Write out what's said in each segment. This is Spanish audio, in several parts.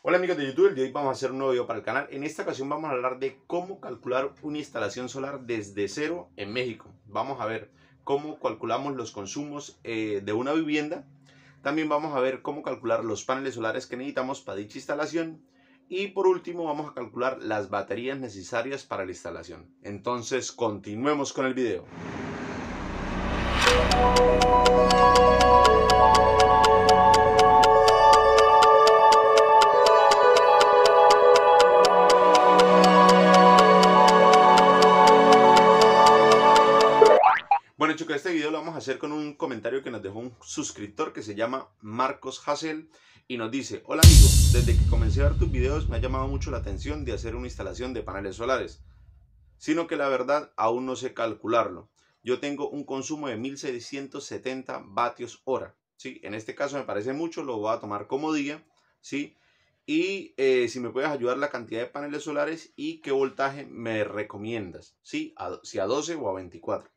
Hola amigos de YouTube, el día de hoy vamos a hacer un nuevo video para el canal. En esta ocasión vamos a hablar de cómo calcular una instalación solar desde cero en México. Vamos a ver cómo calculamos los consumos de una vivienda. También vamos a ver cómo calcular los paneles solares que necesitamos para dicha instalación. Y por último vamos a calcular las baterías necesarias para la instalación. Entonces continuemos con el video. Bueno chicos, este video lo vamos a hacer con un comentario que nos dejó un suscriptor que se llama Marcos Hassel y nos dice: hola amigo, desde que comencé a ver tus videos me ha llamado mucho la atención de hacer una instalación de paneles solares, sino que la verdad aún no sé calcularlo. Yo tengo un consumo de 1670 vatios hora, ¿sí? En este caso me parece mucho, lo voy a tomar como día, ¿sí? Y si me puedes ayudar la cantidad de paneles solares y qué voltaje me recomiendas, ¿sí? Si a 12 o a 24.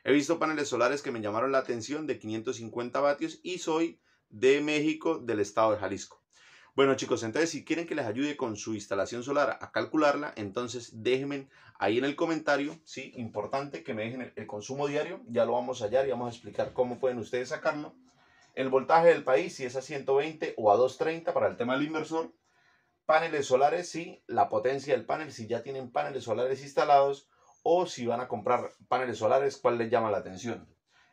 He visto paneles solares que me llamaron la atención de 550 vatios y soy de México, del estado de Jalisco. Bueno chicos, entonces si quieren que les ayude con su instalación solar a calcularla, entonces déjenme ahí en el comentario, sí, importante que me dejen el consumo diario, ya lo vamos a hallar y vamos a explicar cómo pueden ustedes sacarlo. El voltaje del país, si es a 120 o a 230 para el tema del inversor. Paneles solares, sí, la potencia del panel, si ya tienen paneles solares instalados o si van a comprar paneles solares, cuál les llama la atención.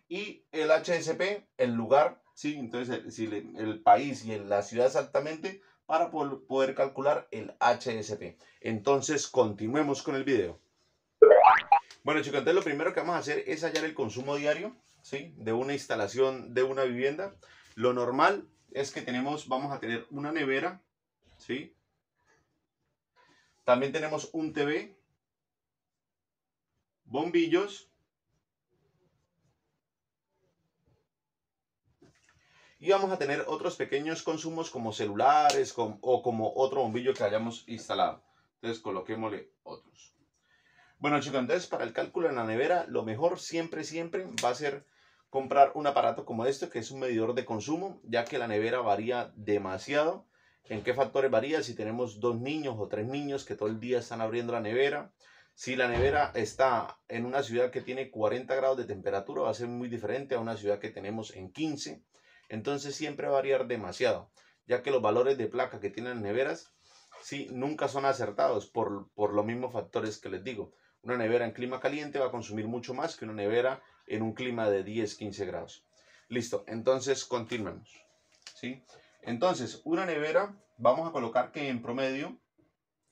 Y el HSP, el lugar, sí, entonces el país y la ciudad exactamente para poder calcular el HSP. Entonces continuemos con el video. Bueno chicos, entonces lo primero que vamos a hacer es hallar el consumo diario, ¿sí? De una instalación de una vivienda. Lo normal es que vamos a tener una nevera, ¿sí? También tenemos un TV, bombillos y vamos a tener otros pequeños consumos como celulares o como otro bombillo que hayamos instalado. Entonces coloquémosle otros. Bueno chicos, entonces para el cálculo en la nevera lo mejor siempre va a ser comprar un aparato como este, que es un medidor de consumo, ya que la nevera varía demasiado. ¿En qué factores varía? Si tenemos 2 niños o 3 niños que todo el día están abriendo la nevera. Si la nevera está en una ciudad que tiene 40 grados de temperatura, va a ser muy diferente a una ciudad que tenemos en 15. Entonces siempre va a variar demasiado, ya que los valores de placa que tienen las neveras, sí, nunca son acertados por los mismos factores que les digo. Una nevera en clima caliente va a consumir mucho más que una nevera en un clima de 10-15 grados. Listo, entonces continuemos, ¿sí? Entonces, una nevera, vamos a colocar que en promedio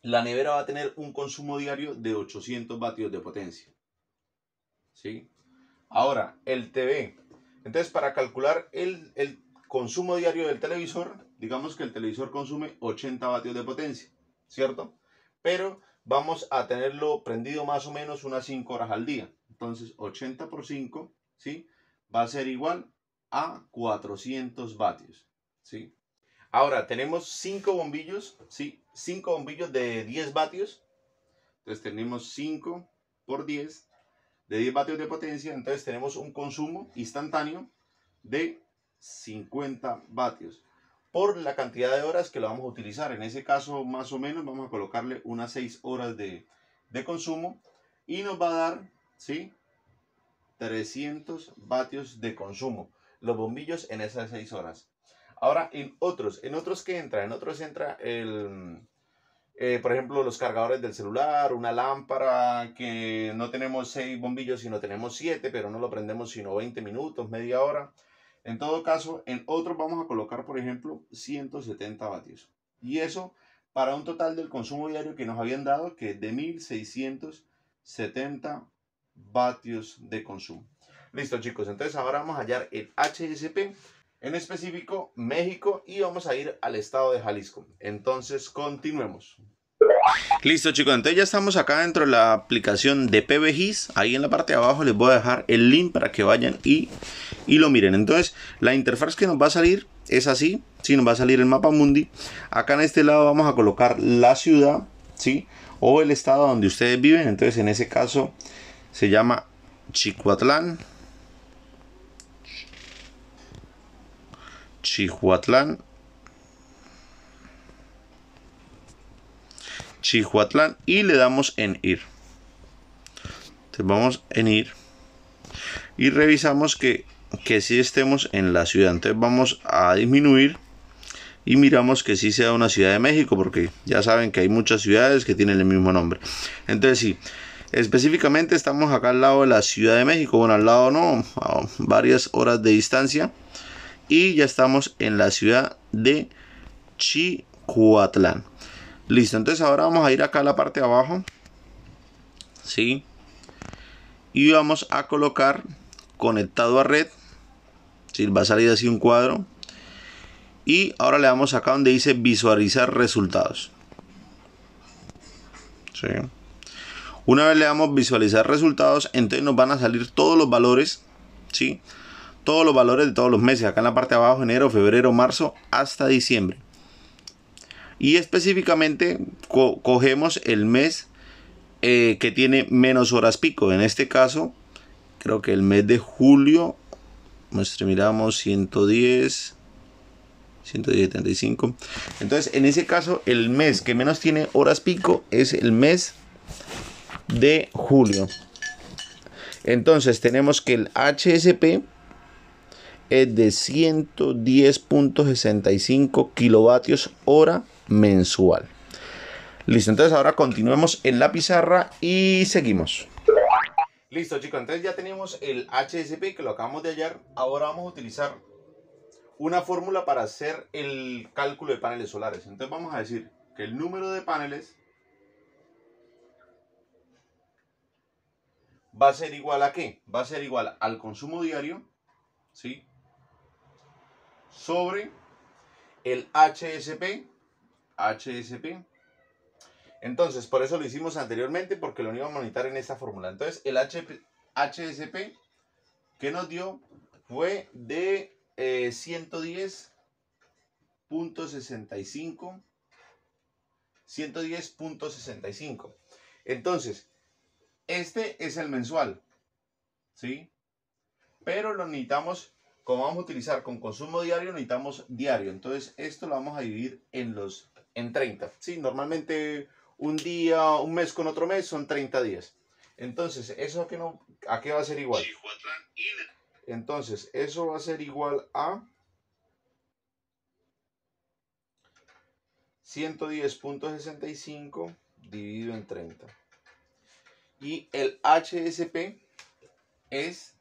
la nevera va a tener un consumo diario de 800 vatios de potencia, ¿sí? Ahora, el TV. Entonces, para calcular el consumo diario del televisor, digamos que el televisor consume 80 vatios de potencia, ¿cierto? Pero vamos a tenerlo prendido más o menos unas 5 horas al día. Entonces, 80 por 5, ¿sí? Va a ser igual a 400 vatios, ¿sí? Ahora, tenemos 5 bombillos, ¿sí? 5 bombillos de 10 vatios. Entonces, tenemos 5 por 10 de 10 vatios de potencia. Entonces, tenemos un consumo instantáneo de 50 vatios por la cantidad de horas que lo vamos a utilizar. En ese caso, más o menos, vamos a colocarle unas 6 horas de consumo y nos va a dar, ¿sí?, 300 vatios de consumo los bombillos en esas 6 horas. Ahora, en otros que entra, en otros entra por ejemplo, los cargadores del celular, una lámpara que no tenemos 6 bombillos, sino tenemos 7, pero no lo prendemos sino 20 minutos, media hora. En todo caso, en otros vamos a colocar, por ejemplo, 170 vatios. Y eso para un total del consumo diario que nos habían dado, que es de 1670 vatios de consumo. Listo chicos, entonces ahora vamos a hallar el HSP, en específico México, y vamos a ir al estado de Jalisco. Entonces continuemos. Listo chicos, entonces ya estamos acá dentro de la aplicación de PBGIS. Ahí en la parte de abajo les voy a dejar el link para que vayan y lo miren. Entonces la interfaz que nos va a salir es así, ¿sí? Nos va a salir el mapa mundi. Acá en este lado vamos a colocar la ciudad, ¿sí?, o el estado donde ustedes viven. Entonces en ese caso se llama Chihuatlán. Chihuatlán y le damos en ir. Entonces vamos en ir y revisamos que sí estemos en la ciudad. Entonces vamos a disminuir y miramos que sí sea una ciudad de México, porque ya saben que hay muchas ciudades que tienen el mismo nombre. Entonces sí, específicamente estamos acá al lado de la Ciudad de México. Bueno, al lado no, a varias horas de distancia. Y ya estamos en la ciudad de Chihuatlán. Listo, entonces ahora vamos a ir acá a la parte de abajo. ¿Sí? Y vamos a colocar conectado a red. ¿Sí? Va a salir así un cuadro. Y ahora le damos acá donde dice visualizar resultados. ¿Sí? Una vez le damos visualizar resultados, entonces nos van a salir todos los valores. ¿Sí? Todos los valores de todos los meses. Acá en la parte de abajo, enero, febrero, marzo, hasta diciembre. Y específicamente cogemos el mes que tiene menos horas pico. En este caso, creo que el mes de julio, miramos 110, 175. Entonces, en ese caso, el mes que menos tiene horas pico es el mes de julio. Entonces, tenemos que el HSP es de 110.65 kilovatios hora mensual. Listo, entonces ahora continuemos en la pizarra y seguimos. Listo, chicos, entonces ya tenemos el HSP que lo acabamos de hallar. Ahora vamos a utilizar una fórmula para hacer el cálculo de paneles solares. Entonces vamos a decir que el número de paneles va a ser igual a ¿qué? Va a ser igual al consumo diario, ¿sí? Sobre el HSP. Entonces, por eso lo hicimos anteriormente, porque lo íbamos a montar en esta fórmula. Entonces, el HSP que nos dio fue de 110.65. 110.65. Entonces, este es el mensual, ¿sí? Pero lo necesitamos, como vamos a utilizar con consumo diario, necesitamos diario. Entonces, esto lo vamos a dividir en 30. Sí, normalmente un día, un mes con otro mes son 30 días. Entonces, ¿eso a qué va a ser igual? Entonces, eso va a ser igual a 110.65 dividido en 30. Y el HSP es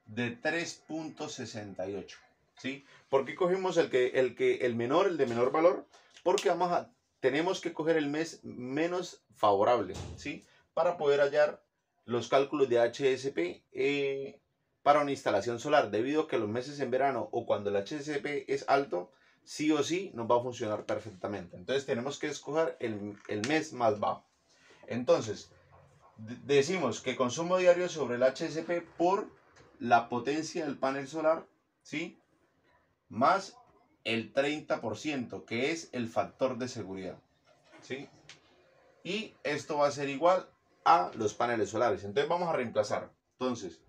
de 3.68. ¿Sí? ¿Por qué cogimos el de menor valor? Porque tenemos que coger el mes menos favorable, ¿sí? Para poder hallar los cálculos de HSP para una instalación solar, debido a que los meses en verano o cuando el HSP es alto, sí o sí nos va a funcionar perfectamente. Entonces tenemos que escoger el mes más bajo. Entonces, decimos que consumo diario sobre el HSP por la potencia del panel solar, ¿sí? Más el 30%, que es el factor de seguridad, ¿sí? Y esto va a ser igual a los paneles solares. Entonces vamos a reemplazar. Entonces,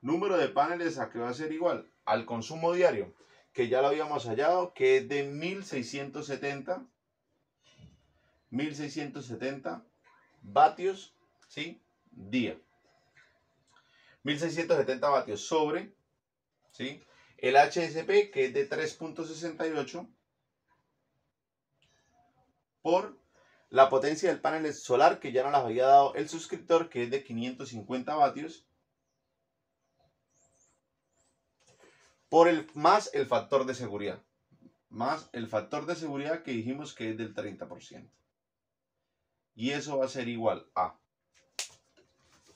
número de paneles a que va a ser igual al consumo diario, que ya lo habíamos hallado, que es de 1670 vatios, ¿sí? Día. 1670 vatios sobre, ¿sí? El HSP, que es de 3.68 por la potencia del panel solar, que ya nos las había dado el suscriptor, que es de 550 vatios, por más el factor de seguridad. Más el factor de seguridad que dijimos que es del 30%. Y eso va a ser igual a.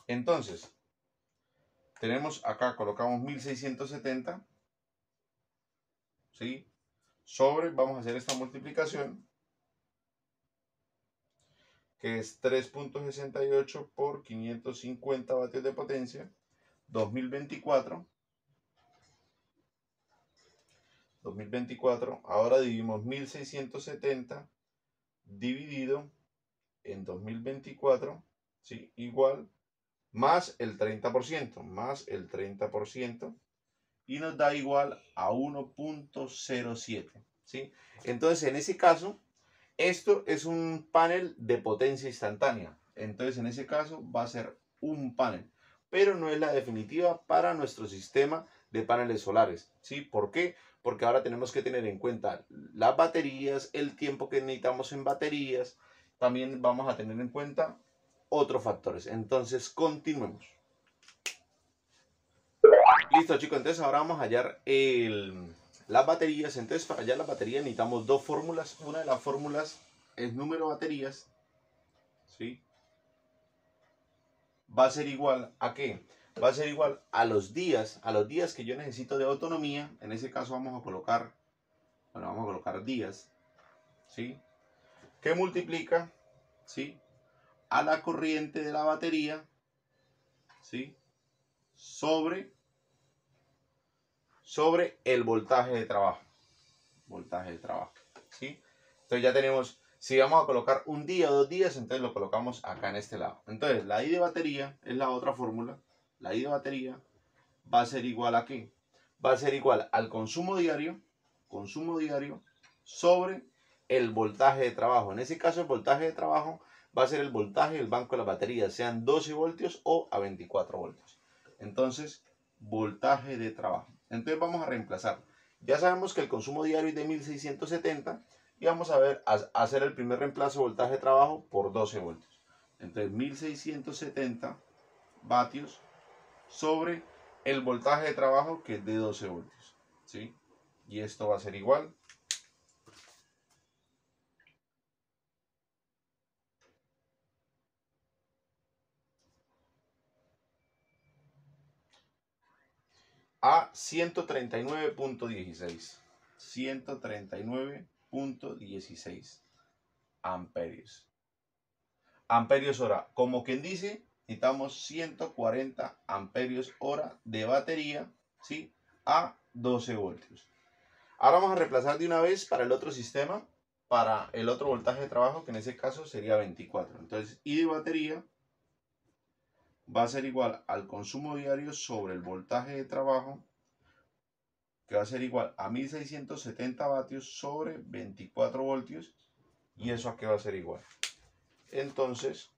Entonces, tenemos acá, colocamos 1670, ¿sí? Sobre, vamos a hacer esta multiplicación, que es 3.68 por 550 vatios de potencia, 2024. Ahora dividimos 1670 dividido en 2024, ¿sí? Igual, más el 30%, y nos da igual a 1.07, ¿sí? Entonces, en ese caso, Esto es un panel de potencia instantánea. Entonces, en ese caso, va a ser un panel. Pero no es la definitiva para nuestro sistema de paneles solares. ¿Sí? ¿Por qué? Porque ahora tenemos que tener en cuenta las baterías, el tiempo que necesitamos en baterías. También vamos a tener en cuenta otros factores. Entonces, continuemos. Listo, chicos. Entonces, ahora vamos a hallar las baterías. Entonces, para hallar las baterías necesitamos dos fórmulas. Una de las fórmulas es número de baterías, ¿sí? Va a ser igual a ¿qué? Va a ser igual a los días que yo necesito de autonomía. En ese caso vamos a colocar, bueno, vamos a colocar días, ¿sí? Que multiplica, ¿sí? A la corriente de la batería, ¿sí? Sobre el voltaje de trabajo. Voltaje de trabajo, ¿sí? Entonces ya tenemos, si vamos a colocar un día o 2 días, entonces lo colocamos acá en este lado. Entonces la I de batería es la otra fórmula. La I de batería va a ser igual a ¿qué? Va a ser igual al consumo diario sobre el voltaje de trabajo. En ese caso el voltaje de trabajo va a ser el voltaje del banco de las baterías, sean 12 voltios o a 24 voltios. Entonces, voltaje de trabajo. Entonces vamos a reemplazar. Ya sabemos que el consumo diario es de 1670 y vamos a ver, a hacer el primer reemplazo voltaje de trabajo por 12 voltios. Entonces 1670 vatios sobre el voltaje de trabajo que es de 12 voltios, ¿sí? Y esto va a ser igual a 139.16. 139.16 amperios. Amperios hora. Como quien dice, necesitamos 140 amperios hora de batería, ¿sí? A 12 voltios. Ahora vamos a reemplazar de una vez para el otro sistema, para el otro voltaje de trabajo, que en ese caso sería 24. Entonces, I de batería va a ser igual al consumo diario sobre el voltaje de trabajo, que va a ser igual a 1670 vatios sobre 24 voltios. ¿Y eso a qué va a ser igual? Entonces,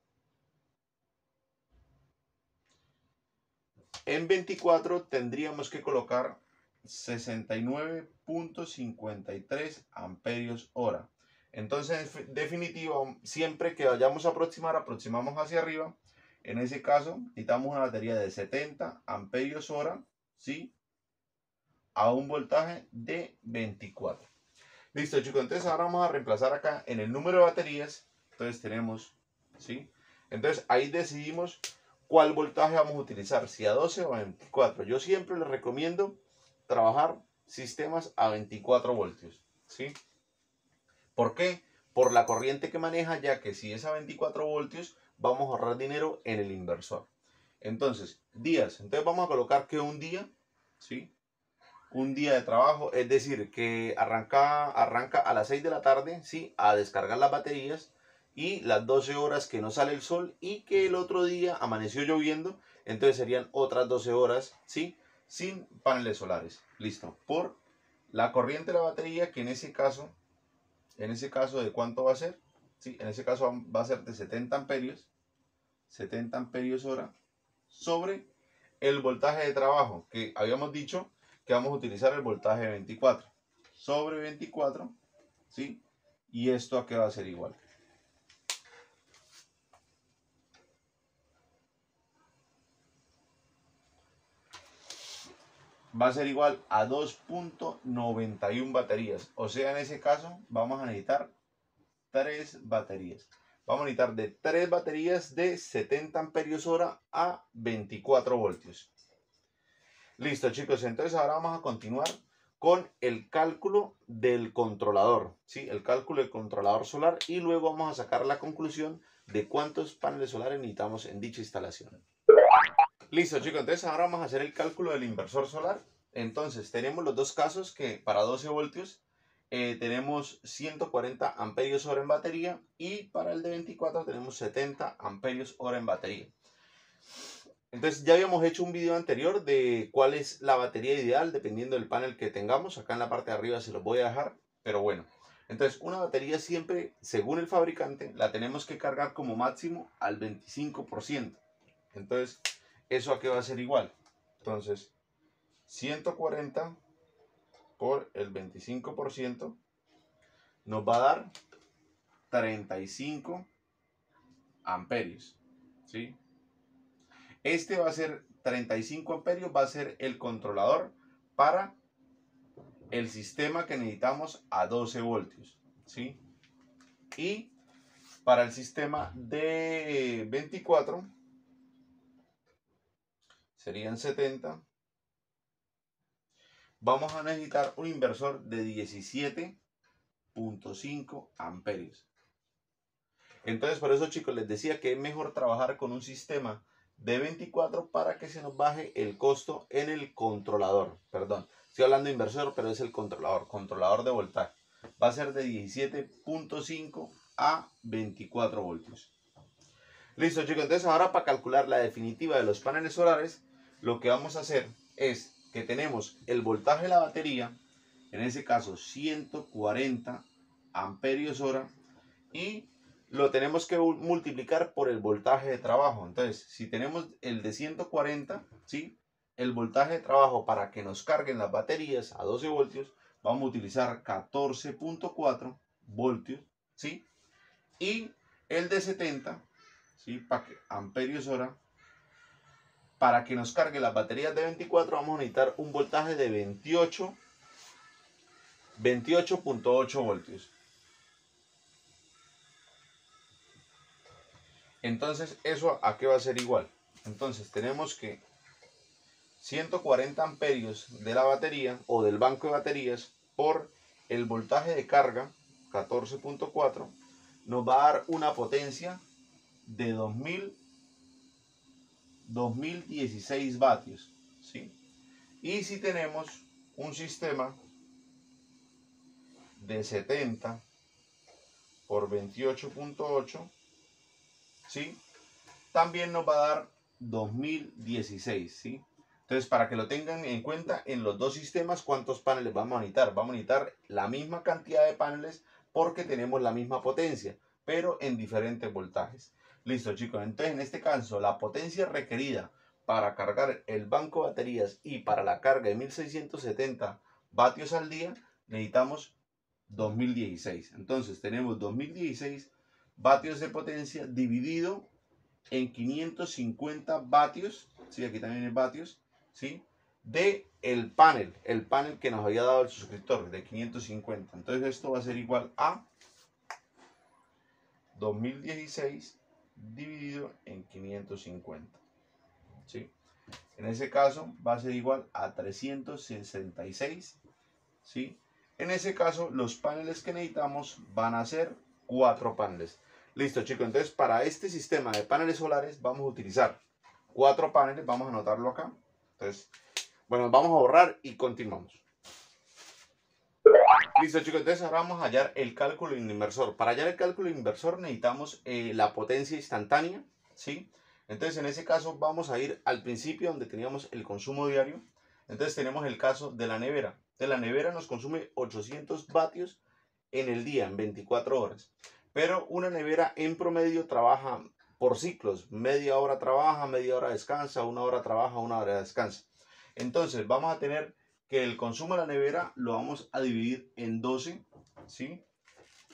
en 24 tendríamos que colocar 69.53 amperios hora. Entonces, en definitiva, siempre que vayamos a aproximar, aproximamos hacia arriba. En ese caso, necesitamos una batería de 70 amperios hora, ¿sí? A un voltaje de 24. Listo, chicos. Entonces, ahora vamos a reemplazar acá en el número de baterías. Entonces, tenemos, ¿sí? Entonces, ahí decidimos cuál voltaje vamos a utilizar, si a 12 o a 24. Yo siempre les recomiendo trabajar sistemas a 24 voltios, ¿sí? ¿Por qué? Por la corriente que maneja, ya que si es a 24 voltios, vamos a ahorrar dinero en el inversor. Entonces, días. Entonces vamos a colocar que un día, ¿sí? Un día de trabajo, es decir, que arranca a las 6 de la tarde, ¿sí? A descargar las baterías y las 12 horas que no sale el sol y que el otro día amaneció lloviendo, entonces serían otras 12 horas, ¿sí? Sin paneles solares. Listo. Por la corriente de la batería, que en ese caso, ¿de cuánto va a ser? ¿Sí? En ese caso va a ser de 70 amperios hora sobre el voltaje de trabajo, que habíamos dicho que vamos a utilizar el voltaje 24 sobre 24, ¿sí? ¿Y esto a qué va a ser igual? Va a ser igual a 2.91 baterías. O sea, en ese caso vamos a necesitar 3 baterías. Vamos a necesitar de 3 baterías de 70 amperios hora a 24 voltios. Listo, chicos. Entonces ahora vamos a continuar con el cálculo del controlador, ¿sí? El cálculo del controlador solar y luego vamos a sacar la conclusión de cuántos paneles solares necesitamos en dicha instalación. Listo, chicos. Entonces ahora vamos a hacer el cálculo del inversor solar. Entonces tenemos los dos casos que para 12 voltios tenemos 140 amperios hora en batería y para el de 24 tenemos 70 amperios hora en batería. Entonces ya habíamos hecho un video anterior de cuál es la batería ideal dependiendo del panel que tengamos. Acá en la parte de arriba se los voy a dejar, pero bueno. Entonces, una batería siempre, según el fabricante, la tenemos que cargar como máximo al 25%. Entonces, ¿eso a qué va a ser igual? Entonces, 140 por el 25% nos va a dar 35 amperios, ¿sí? Este va a ser 35 amperios, va a ser el controlador para el sistema que necesitamos a 12 voltios, ¿sí? Y para el sistema de 24 serían 70. Vamos a necesitar un inversor de 17.5 amperios. Entonces, por eso, chicos, les decía que es mejor trabajar con un sistema de 24 para que se nos baje el costo en el controlador. Perdón, estoy hablando de inversor, pero es el controlador de voltaje. Va a ser de 17.5 a 24 voltios. Listo, chicos. Entonces, ahora para calcular la definitiva de los paneles solares, lo que vamos a hacer es que tenemos el voltaje de la batería, en ese caso 140 amperios hora, y lo tenemos que multiplicar por el voltaje de trabajo. Entonces, si tenemos el de 140, ¿sí? El voltaje de trabajo para que nos carguen las baterías a 12 voltios, vamos a utilizar 14.4 voltios, ¿sí? Y el de 70, ¿sí? Amperios hora, para que nos cargue las baterías de 24, vamos a necesitar un voltaje de 28.8 voltios. Entonces, ¿eso a qué va a ser igual? Entonces, tenemos que 140 amperios de la batería o del banco de baterías por el voltaje de carga, 14.4, nos va a dar una potencia de 2016 vatios, ¿sí? Y si tenemos un sistema de 70 por 28.8, ¿sí? También nos va a dar 2016, ¿sí? Entonces, para que lo tengan en cuenta, en los dos sistemas, ¿cuántos paneles vamos a necesitar? Vamos a necesitar la misma cantidad de paneles porque tenemos la misma potencia, pero en diferentes voltajes. Listo, chicos. Entonces, en este caso, la potencia requerida para cargar el banco de baterías y para la carga de 1670 vatios al día, necesitamos 2016. Entonces, tenemos 2016 vatios de potencia dividido en 550 vatios, ¿sí? Aquí también hay vatios, ¿sí? De el panel que nos había dado el suscriptor, de 550. Entonces esto va a ser igual a 2016 dividido en 550, ¿sí? En ese caso va a ser igual a 366, ¿sí? En ese caso los paneles que necesitamos van a ser 4 paneles. Listo, chicos. Entonces, para este sistema de paneles solares vamos a utilizar 4 paneles. Vamos a anotarlo acá. Entonces, bueno, vamos a borrar y continuamos. Listo, chicos. Entonces, ahora vamos a hallar el cálculo inversor. Para hallar el cálculo inversor necesitamos la potencia instantánea, ¿sí? Entonces, en ese caso vamos a ir al principio donde teníamos el consumo diario. Entonces, tenemos el caso de la nevera. De la nevera nos consume 800 vatios en el día, en 24 horas. Pero una nevera en promedio trabaja por ciclos. Media hora trabaja, media hora descansa, una hora trabaja, una hora descansa. Entonces vamos a tener que el consumo de la nevera lo vamos a dividir en 12, ¿sí?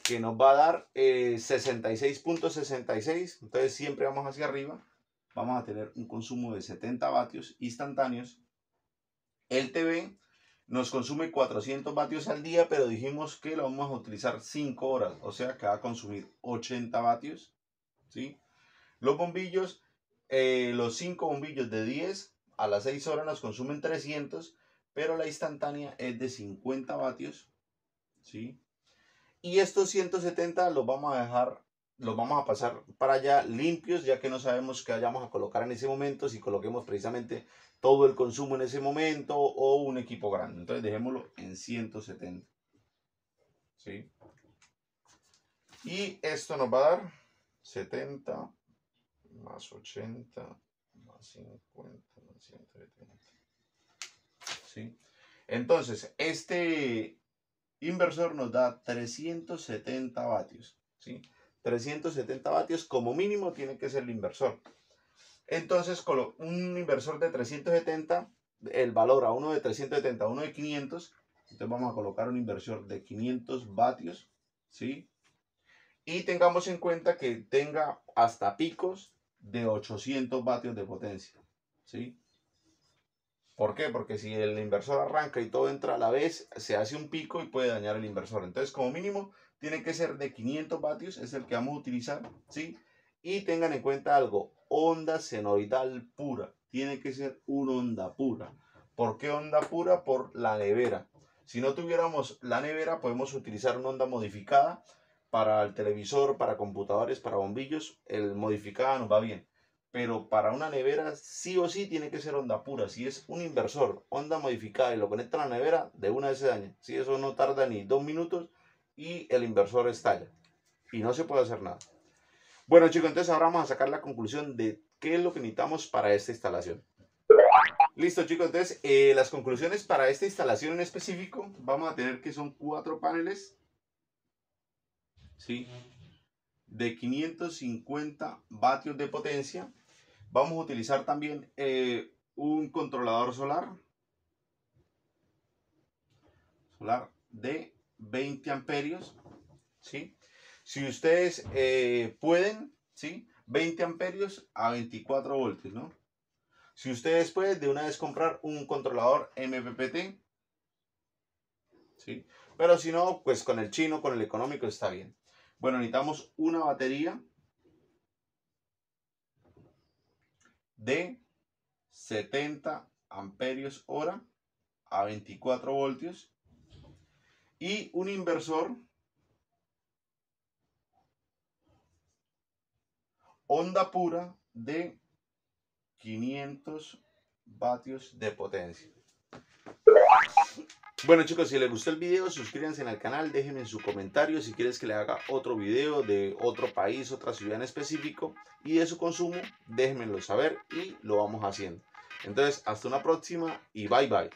Que nos va a dar 66.66. Entonces siempre vamos hacia arriba. Vamos a tener un consumo de 70 vatios instantáneos. El TV nos consume 400 vatios al día, pero dijimos que lo vamos a utilizar 5 horas, o sea que va a consumir 80 vatios, ¿sí? Los bombillos, los 5 bombillos de 10 a las 6 horas nos consumen 300, pero la instantánea es de 50 vatios, ¿sí? Y estos 170 los vamos a pasar para allá limpios, ya que no sabemos qué vayamos a colocar en ese momento, si coloquemos precisamente todo el consumo en ese momento o un equipo grande. Entonces dejémoslo en 170. ¿Sí? Y esto nos va a dar 70 más 80 más 50 más 170. ¿Sí? Entonces, este inversor nos da 370 vatios, ¿sí? 370 vatios como mínimo tiene que ser el inversor. Entonces, con un inversor de 370, el valor a uno de 370, a uno de 500, entonces vamos a colocar un inversor de 500 vatios, ¿sí? Y tengamos en cuenta que tenga hasta picos de 800 vatios de potencia, ¿sí? ¿Por qué? Porque si el inversor arranca y todo entra a la vez, se hace un pico y puede dañar el inversor. Entonces, como mínimo, tiene que ser de 500 vatios, es el que vamos a utilizar, ¿sí? Y tengan en cuenta algo, onda senoidal pura. Tiene que ser una onda pura. ¿Por qué onda pura? Por la nevera. Si no tuviéramos la nevera, podemos utilizar una onda modificada para el televisor, para computadores, para bombillos. El modificada nos va bien. Pero para una nevera sí o sí tiene que ser onda pura. Si es un inversor, onda modificada y lo conecta a la nevera, de una vez se daña. Si eso no tarda ni 2 minutos y el inversor estalla. Y no se puede hacer nada. Bueno chicos, entonces ahora vamos a sacar la conclusión de qué es lo que necesitamos para esta instalación. Listo chicos, entonces las conclusiones para esta instalación en específico, vamos a tener que son 4 paneles, ¿sí? De 550 vatios de potencia. Vamos a utilizar también un controlador solar de 20 amperios, ¿sí? Si ustedes pueden, ¿sí? 20 amperios a 24 voltios, ¿no? Si ustedes pueden, de una vez comprar un controlador MPPT, ¿sí? Pero si no, pues con el chino, con el económico está bien. Bueno, necesitamos una batería de 70 amperios hora a 24 voltios y un inversor onda pura de 500 vatios de potencia. Bueno chicos, si les gustó el video, suscríbanse al canal, déjenme su comentario si quieres que le haga otro video de otro país, otra ciudad en específico y de su consumo, déjenmelo saber y lo vamos haciendo. Entonces, hasta una próxima y bye bye.